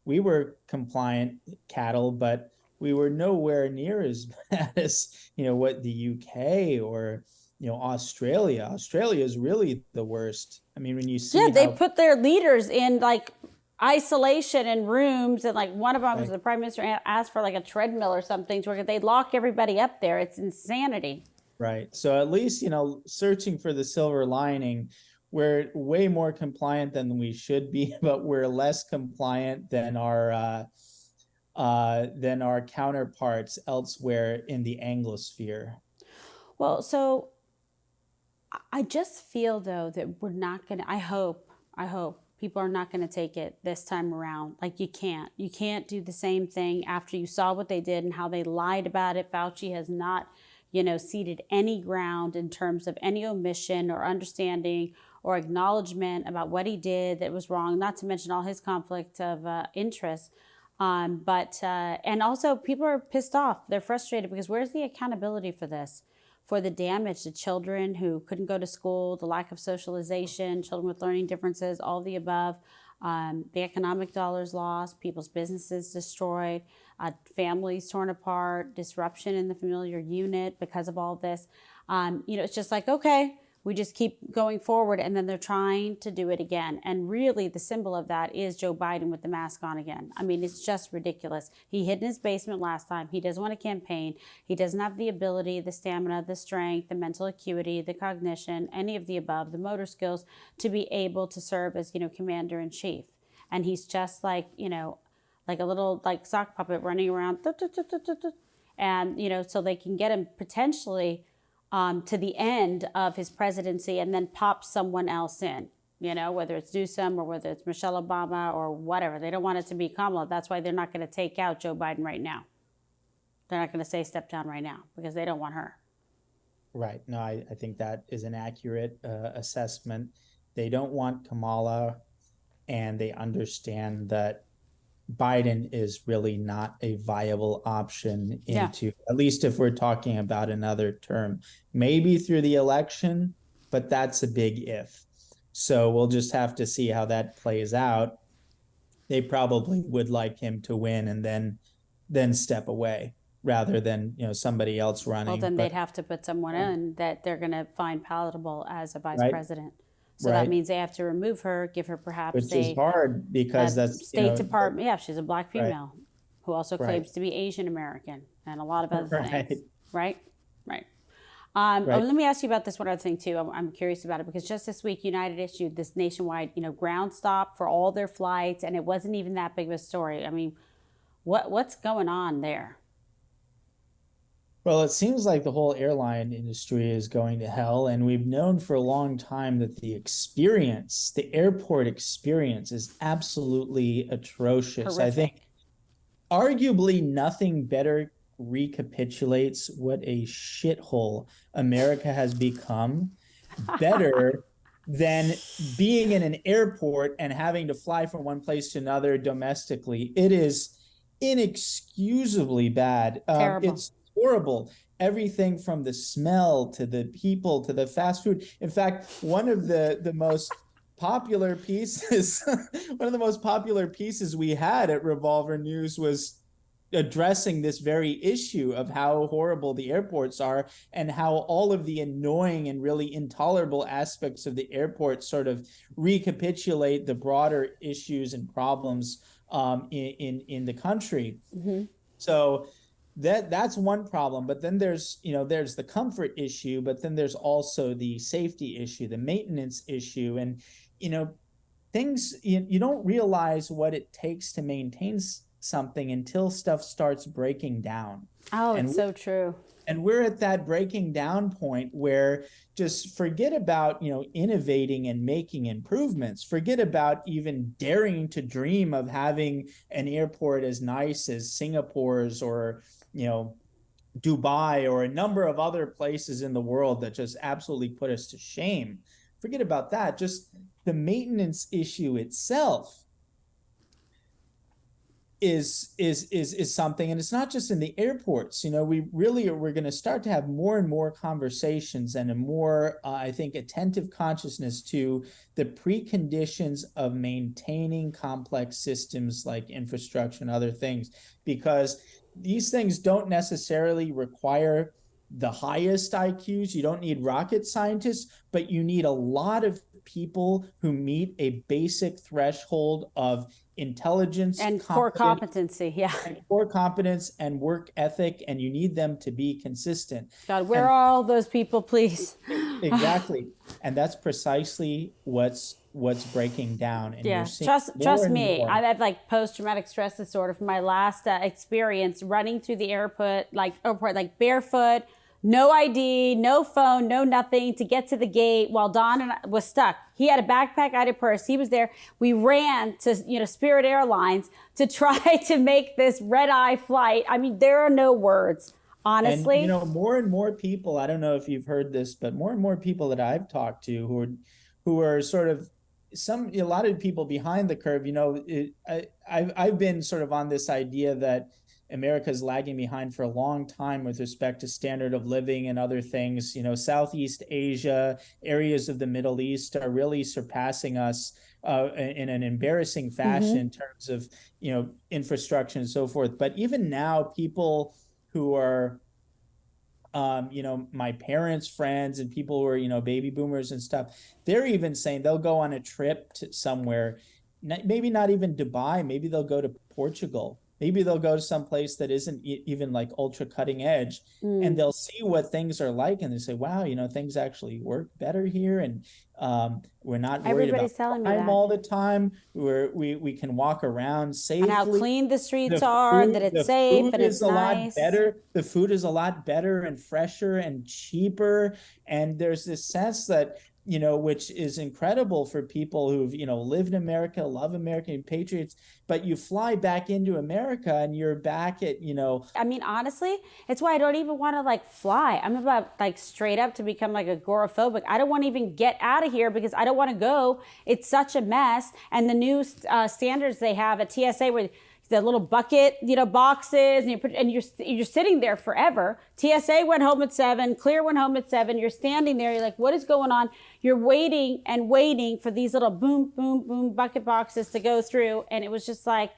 We were compliant cattle, but we were nowhere near as bad as, what the UK or, Australia. Australia is really the worst. I mean, when you see they put their leaders in like isolation in rooms, and like one of them was the prime minister asked for like a treadmill or something to where they lock everybody up there. It's insanity. Right. So at least, searching for the silver lining, we're way more compliant than we should be, but we're less compliant than our counterparts elsewhere in the Anglosphere. Well, so I just feel though that we're not going to, I hope people are not going to take it this time around. Like you can't do the same thing after you saw what they did and how they lied about it. Fauci has not, ceded any ground in terms of any omission or understanding or acknowledgement about what he did that was wrong, not to mention all his conflict of interest. And also people are pissed off. They're frustrated because where's the accountability for this? For the damage to children who couldn't go to school, the lack of socialization, children with learning differences, all the above, the economic dollars lost, people's businesses destroyed, families torn apart, disruption in the familiar unit because of all this. It's just like, okay, we just keep going forward, and then they're trying to do it again. And really the symbol of that is Joe Biden with the mask on again. I mean, it's just ridiculous. He hid in his basement last time. He doesn't want to campaign. He doesn't have the ability, the stamina, the strength, the mental acuity, the cognition, any of the above, the motor skills to be able to serve as, commander in chief. And he's just like, like a little like sock puppet running around. And, so they can get him potentially to the end of his presidency and then pop someone else in, whether it's Newsom or whether it's Michelle Obama or whatever. They don't want it to be Kamala. That's why they're not going to take out Joe Biden right now. They're not going to say step down right now because they don't want her. Right. No, I think that is an accurate assessment. They don't want Kamala, and they understand that Biden is really not a viable option into, at least if we're talking about another term, maybe through the election, but that's a big if. So we'll just have to see how that plays out. They probably would like him to win and then step away rather than, somebody else running. Well, then they'd have to put someone in that they're going to find palatable as a vice president. So Right. that means they have to remove her, give her perhaps Which is hard because that's State Department. Yeah, she's a black female. who also Right. claims to be Asian American and a lot of other Right. things. Right? Right. Right. Let me ask you about this one other thing too. I'm curious about it because just this week, United issued this nationwide, ground stop for all their flights, and it wasn't even that big of a story. I mean, what's going on there? Well, it seems like the whole airline industry is going to hell, and we've known for a long time that the airport experience is absolutely atrocious. I think Horrific. arguably nothing better recapitulates what a shithole America has become better than being in an airport and having to fly from one place to another domestically. It is inexcusably bad. Terrible. It's horrible. Everything from the smell to the people to the fast food. In fact, one of the most popular pieces, one of the most popular pieces we had at Revolver News was addressing this very issue of how horrible the airports are and how all of the annoying and really intolerable aspects of the airport sort of recapitulate the broader issues and problems in the country. Mm-hmm. So that's one problem, but then there's the comfort issue, but then there's also the safety issue, the maintenance issue, and things you don't realize what it takes to maintain something until stuff starts breaking down. Oh, And it's so true. we're at that breaking down point where just forget about innovating and making improvements, forget about even daring to dream of having an airport as nice as Singapore's or Dubai or a number of other places in the world that just absolutely put us to shame. Forget about that. Just the maintenance issue itself is something, and it's not just in the airports. We're going to start to have more and more conversations and a more I think attentive consciousness to the preconditions of maintaining complex systems like infrastructure and other things, because these things don't necessarily require the highest IQs. You don't need rocket scientists, but you need a lot of people who meet a basic threshold of intelligence And core competency. Yeah. and core competence and work ethic, and you need them to be consistent. God, where And are all those people, please? exactly. And that's precisely what's breaking down. And you're Yeah, seeing trust more and me. more. I've had like post-traumatic stress disorder from my last experience running through the airport, like barefoot, no ID, no phone, no nothing, to get to the gate while Don and I was stuck. He had a backpack, I had a purse. He was there. We ran to Spirit Airlines to try to make this red-eye flight. I mean, there are no words, honestly. And more and more people, I don't know if you've heard this, but more and more people that I've talked to who are sort of a lot of people behind the curve. I've been sort of on this idea that America is lagging behind for a long time with respect to standard of living and other things. Southeast Asia, areas of the Middle East are really surpassing us in an embarrassing fashion in terms of infrastructure and so forth. But even now, people who are my parents' friends and people who are, baby boomers and stuff, they're even saying they'll go on a trip to somewhere, maybe not even Dubai, maybe they'll go to Portugal. Maybe they'll go to some place that isn't even like ultra cutting edge, and they'll see what things are like, and they say, "Wow, things actually work better here, and we're not worried Everybody's about telling me time that. all the time. We can walk around safely. And how clean the streets The are, and that it's safe and it's is a lot nice. better. The food is a lot better and fresher and cheaper. And there's this sense that, which is incredible for people who've, lived in America, love American patriots, but you fly back into America and you're back at, I mean, honestly, it's why I don't even want to like fly. I'm about like straight up to become like agoraphobic. I don't want to even get out of here because I don't want to go. It's such a mess. And the new standards they have at TSA where the little bucket, boxes, and you're sitting there forever. TSA went home at 7, Clear went home at 7. You're standing there. You're like, what is going on? You're waiting and waiting for these little boom, boom, boom bucket boxes to go through. And it was just like,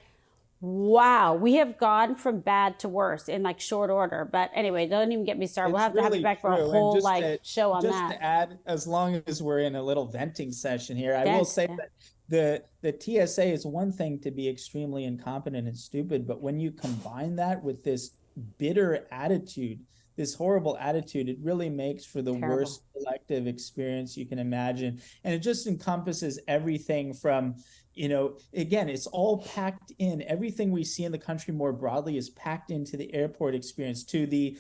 wow, we have gone from bad to worse in like short order. But anyway, don't even get me started. We'll have to have you back for a whole show on that. Just to add, as long as we're in a little venting session here, I will say that the TSA is one thing to be extremely incompetent and stupid, but when you combine that with this bitter attitude, this horrible attitude, it really makes for the Terrible. worst elective experience you can imagine. And it just encompasses everything from, again, it's all packed in. Everything we see in the country more broadly is packed into the airport experience, to the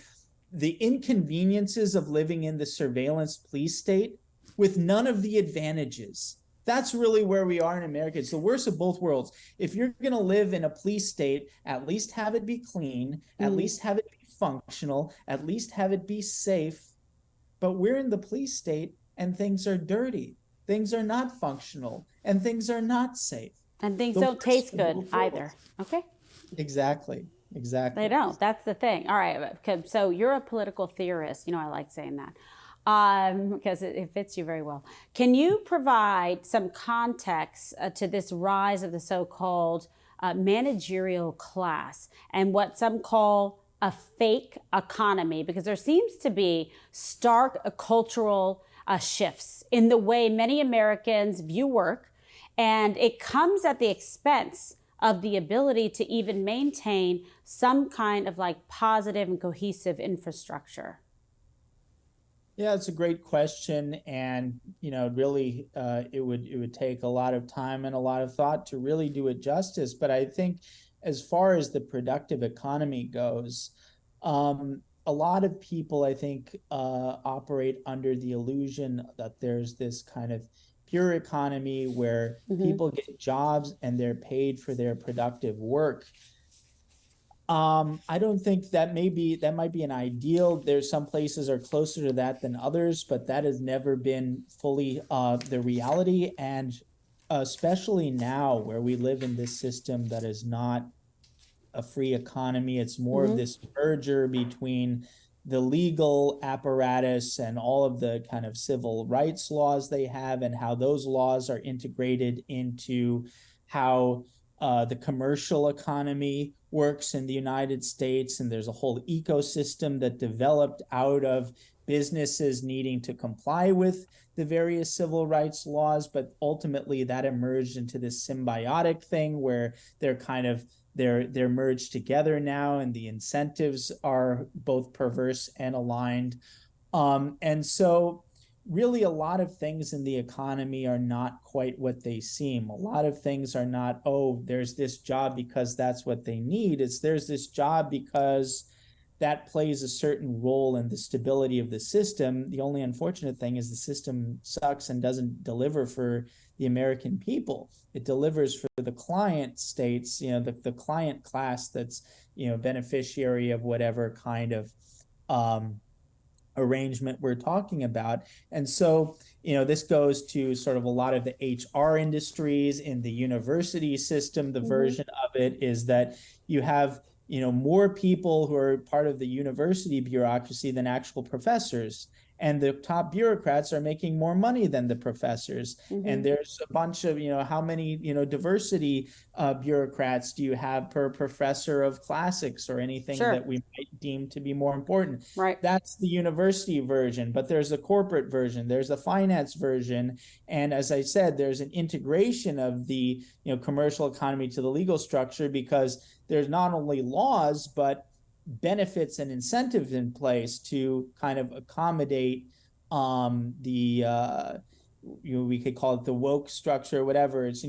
inconveniences of living in the surveillance police state with none of the advantages. That's really where we are in America. It's the worst of both worlds. If you're going to live in a police state, at least have it be clean, at least have it be functional, at least have it be safe. But we're in the police state and things are dirty. Things are not functional and things are not safe. And things The don't worst taste of good both either. worlds. Okay. Exactly. They Exactly. don't. That's the thing. All right. So you're a political theorist. I like saying that because it fits you very well. Can you provide some context to this rise of the so-called managerial class and what some call a fake economy? Because there seems to be stark cultural shifts in the way many Americans view work, and it comes at the expense of the ability to even maintain some kind of like positive and cohesive infrastructure. Yeah, it's a great question, and really, it would take a lot of time and a lot of thought to really do it justice. But I think, as far as the productive economy goes, a lot of people, I think, operate under the illusion that there's this kind of pure economy where people get jobs and they're paid for their productive work. I don't think that might be an ideal. There's some places are closer to that than others, but that has never been fully the reality. And especially now where we live in this system that is not a free economy, it's more of this merger between the legal apparatus and all of the kind of civil rights laws they have, and how those laws are integrated into how the commercial economy works in the United States. And there's a whole ecosystem that developed out of businesses needing to comply with the various civil rights laws, but ultimately that emerged into this symbiotic thing where they're merged together now, and the incentives are both perverse and aligned. And so really a lot of things in the economy are not quite what they seem. A lot of things are not, oh, there's this job because that's what they need. It's there's this job because that plays a certain role in the stability of the system. The only unfortunate thing is the system sucks and doesn't deliver for the American people. It delivers for the client states, the client class that's, beneficiary of whatever kind of arrangement we're talking about. And so, this goes to sort of a lot of the HR industries in the university system. The version of it is that you have, more people who are part of the university bureaucracy than actual professors. And the top bureaucrats are making more money than the professors. And there's a bunch of, how many, diversity bureaucrats do you have per professor of classics or anything Sure. that we might deem to be more important? Right. That's the university version, but there's a corporate version, there's a finance version. And as I said, there's an integration of the, commercial economy to the legal structure, because there's not only laws, but benefits and incentives in place to kind of accommodate the we could call it the woke structure or whatever. It's,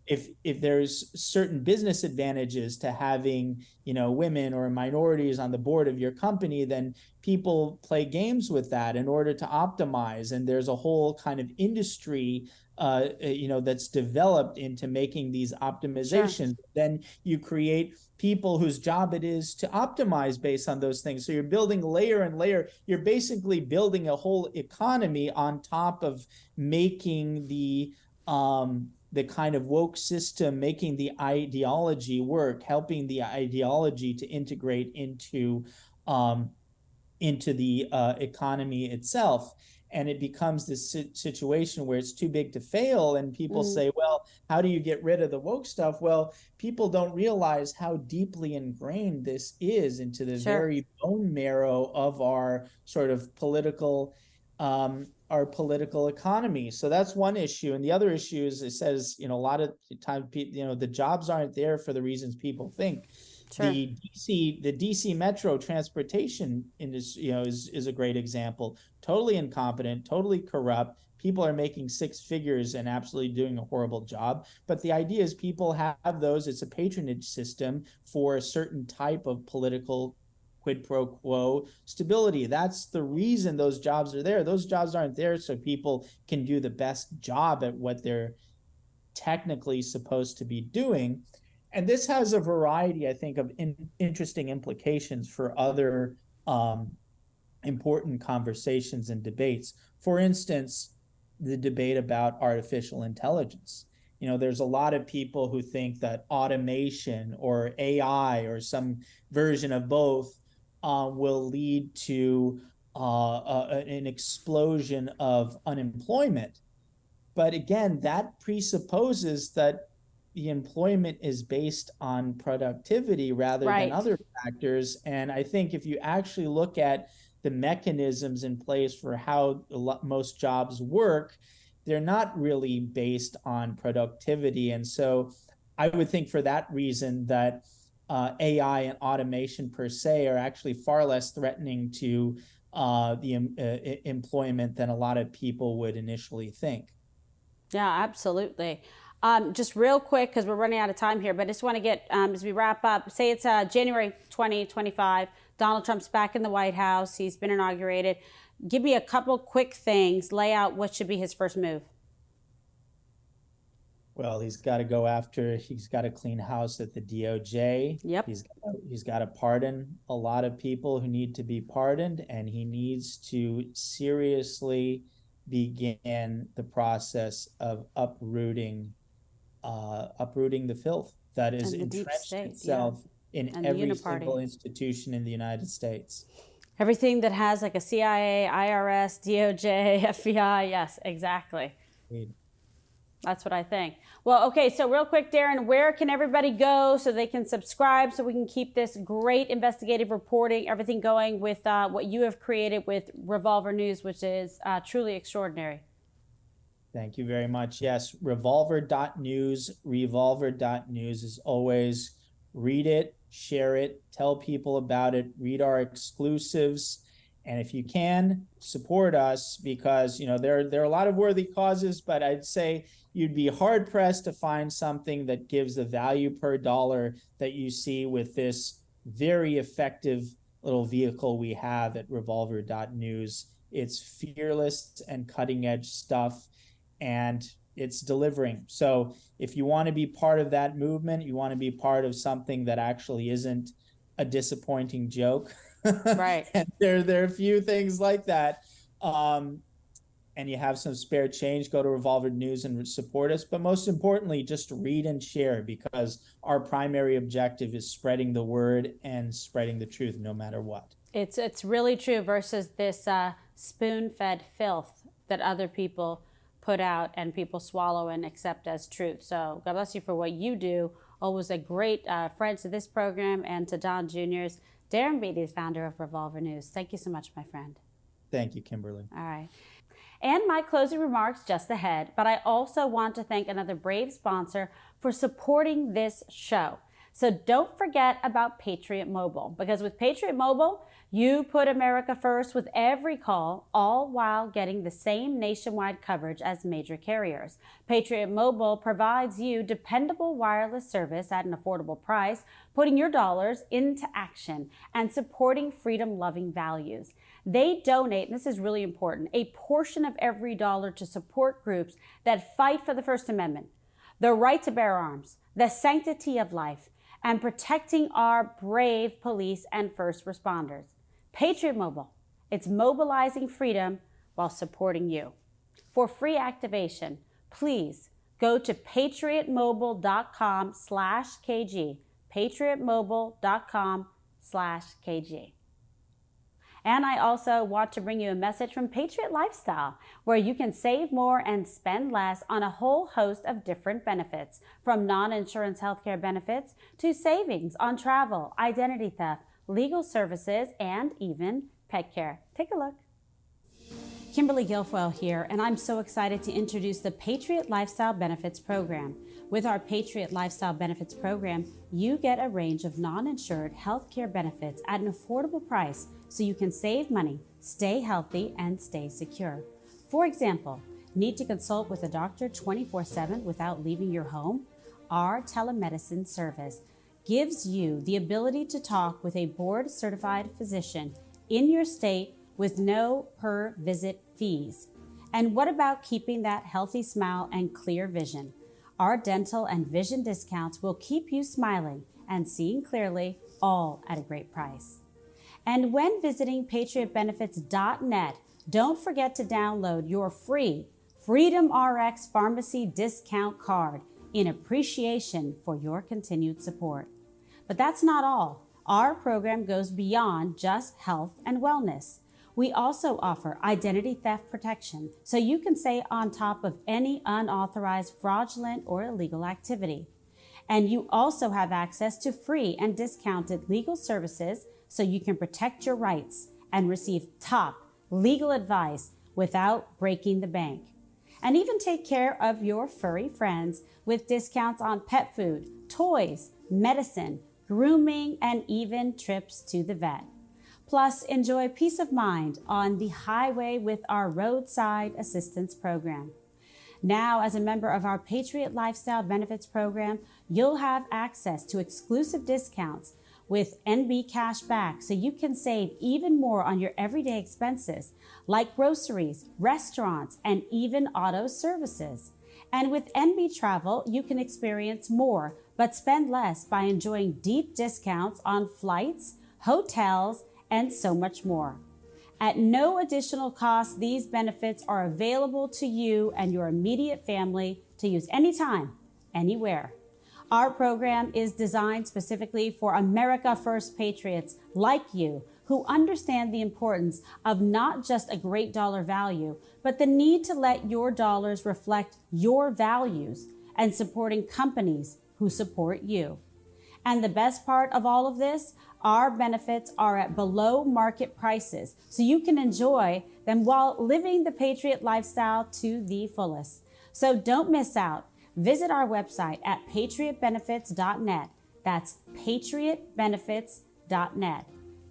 if there's certain business advantages to having, women or minorities on the board of your company, then people play games with that in order to optimize. And there's a whole kind of industry that's developed into making these optimizations. Sure. Then you create people whose job it is to optimize based on those things. So you're building layer and layer. You're basically building a whole economy on top of making the kind of woke system, making the ideology work, helping the ideology to integrate into the economy itself. And it becomes this situation where it's too big to fail. And people say, well, how do you get rid of the woke stuff? Well, people don't realize how deeply ingrained this is into the very bone marrow of our sort of political our political economy. So that's one issue. And the other issue is it says, a lot of time, the jobs aren't there for the reasons people think. Sure. The DC Metro transportation industry, is a great example. Totally incompetent, totally corrupt. People are making six figures and absolutely doing a horrible job. But the idea is people have those. It's a patronage system for a certain type of political quid pro quo stability. That's the reason those jobs are there. Those jobs aren't there so people can do the best job at what they're technically supposed to be doing. And this has a variety, I think, of interesting implications for other important conversations and debates. For instance, the debate about artificial intelligence. There's a lot of people who think that automation or AI or some version of both will lead to an explosion of unemployment. But again, that presupposes that the employment is based on productivity rather than other factors. And I think if you actually look at the mechanisms in place for how most jobs work, they're not really based on productivity. And so I would think for that reason that AI and automation per se are actually far less threatening to the employment than a lot of people would initially think. Yeah, absolutely. Just real quick, because we're running out of time here, but I just want to get, as we wrap up, say it's January 2025, Donald Trump's back in the White House, he's been inaugurated. Give me a couple quick things, lay out what should be his first move. Well, he's got to clean house at the DOJ. Yep. He's got to pardon a lot of people who need to be pardoned, and he needs to seriously begin the process of uprooting the filth that is entrenched itself in every single institution in the United States. Everything that has like a CIA, IRS, DOJ, FBI. Yes, exactly. Indeed. That's what I think. Well, okay, so real quick, Darren, where can everybody go so they can subscribe so we can keep this great investigative reporting, everything going with what you have created with Revolver News, which is truly extraordinary? Thank you very much. Yes, revolver.news, revolver.news as always. Read it, share it, tell people about it, read our exclusives. And if you can, support us because, there are a lot of worthy causes, but I'd say you'd be hard pressed to find something that gives the value per dollar that you see with this very effective little vehicle we have at revolver.news. It's fearless and cutting edge stuff, and it's delivering. So if you want to be part of that movement, you want to be part of something that actually isn't a disappointing joke. Right. And there are a few things like that. And you have some spare change, go to Revolver News and support us. But most importantly, just read and share, because our primary objective is spreading the word and spreading the truth no matter what. It's really true versus this spoon-fed filth that other people put out and people swallow and accept as truth. So God bless you for what you do. Always a great friend to this program and to Don Jr.'s. Darren Beattie is founder of Revolver News. Thank you so much, my friend. Thank you, Kimberly. All right. And my closing remarks just ahead, but I also want to thank another brave sponsor for supporting this show. So don't forget about Patriot Mobile, because with Patriot Mobile, you put America first with every call, all while getting the same nationwide coverage as major carriers. Patriot Mobile provides you dependable wireless service at an affordable price, putting your dollars into action and supporting freedom-loving values. They donate, and this is really important, a portion of every dollar to support groups that fight for the First Amendment, the right to bear arms, the sanctity of life, and protecting our brave police and first responders. Patriot Mobile, it's mobilizing freedom while supporting you. For free activation, please go to patriotmobile.com/KG, patriotmobile.com/KG. And I also want to bring you a message from Patriot Lifestyle, where you can save more and spend less on a whole host of different benefits, from non-insurance healthcare benefits to savings on travel, identity theft, legal services, and even pet care. Take a look. Kimberly Guilfoyle here, and I'm so excited to introduce the Patriot Lifestyle Benefits Program. With our Patriot Lifestyle Benefits Program, you get a range of non-insured healthcare benefits at an affordable price so you can save money, stay healthy, and stay secure. For example, need to consult with a doctor 24/7 without leaving your home? Our telemedicine service gives you the ability to talk with a board-certified physician in your state with no per-visit fees. And what about keeping that healthy smile and clear vision? Our dental and vision discounts will keep you smiling and seeing clearly, all at a great price. And when visiting patriotbenefits.net, don't forget to download your free Freedom RX Pharmacy Discount Card in appreciation for your continued support. But that's not all. Our program goes beyond just health and wellness. We also offer identity theft protection so you can stay on top of any unauthorized, fraudulent, or illegal activity. And you also have access to free and discounted legal services so you can protect your rights and receive top legal advice without breaking the bank. And even take care of your furry friends with discounts on pet food, toys, medicine, grooming, and even trips to the vet. Plus, enjoy peace of mind on the highway with our roadside assistance program. Now, as a member of our Patriot Lifestyle Benefits Program, you'll have access to exclusive discounts with NB Cash Back so you can save even more on your everyday expenses like groceries, restaurants, and even auto services. And with NB Travel, you can experience more but spend less by enjoying deep discounts on flights, hotels, and so much more. At no additional cost, these benefits are available to you and your immediate family to use anytime, anywhere. Our program is designed specifically for America First patriots like you who understand the importance of not just a great dollar value, but the need to let your dollars reflect your values and supporting companies who support you. And the best part of all of this, our benefits are at below market prices, so you can enjoy them while living the Patriot lifestyle to the fullest. So don't miss out. Visit our website at patriotbenefits.net. That's patriotbenefits.net.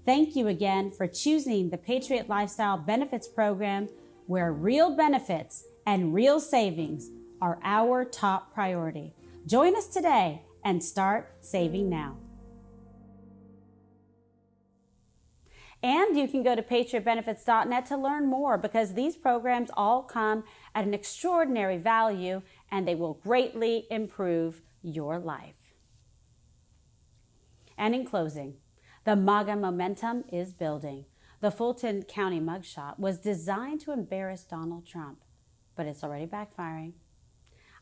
Thank you again for choosing the Patriot Lifestyle Benefits Program, where real benefits and real savings are our top priority. Join us today and start saving now. And you can go to patriotbenefits.net to learn more because these programs all come at an extraordinary value and they will greatly improve your life. And in closing, the MAGA momentum is building. The Fulton County mugshot was designed to embarrass Donald Trump, but it's already backfiring.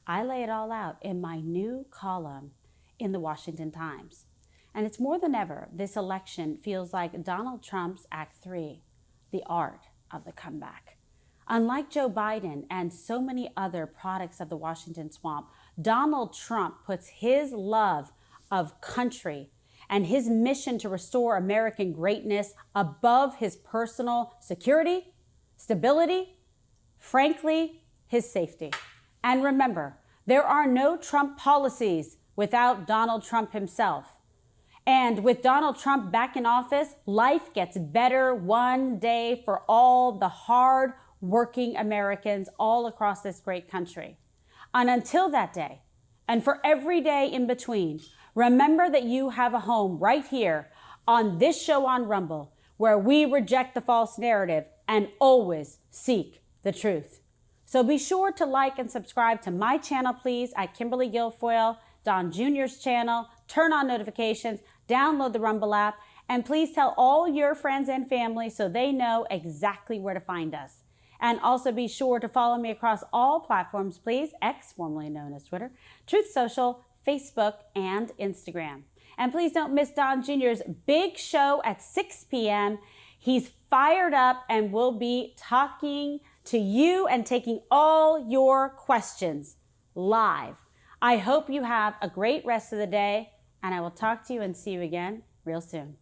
I lay it all out in my new column in the Washington Times. And it's more than ever, this election feels like Donald Trump's Act 3, the art of the comeback. Unlike Joe Biden and so many other products of the Washington swamp, Donald Trump puts his love of country and his mission to restore American greatness above his personal security, stability, frankly, his safety. And remember, there are no Trump policies without Donald Trump himself. And with Donald Trump back in office, life gets better one day for all the hard-working Americans all across this great country. And until that day, and for every day in between, remember that you have a home right here on this show on Rumble, where we reject the false narrative and always seek the truth. So be sure to like and subscribe to my channel, please, at Kimberly Guilfoyle, Don Jr.'s channel, turn on notifications, download the Rumble app, and please tell all your friends and family so they know exactly where to find us. And also be sure to follow me across all platforms, please, X, formerly known as Twitter, Truth Social, Facebook, and Instagram. And please don't miss Don Jr.'s big show at 6 p.m. He's fired up and will be talking to you and taking all your questions live. I hope you have a great rest of the day, and I will talk to you and see you again real soon.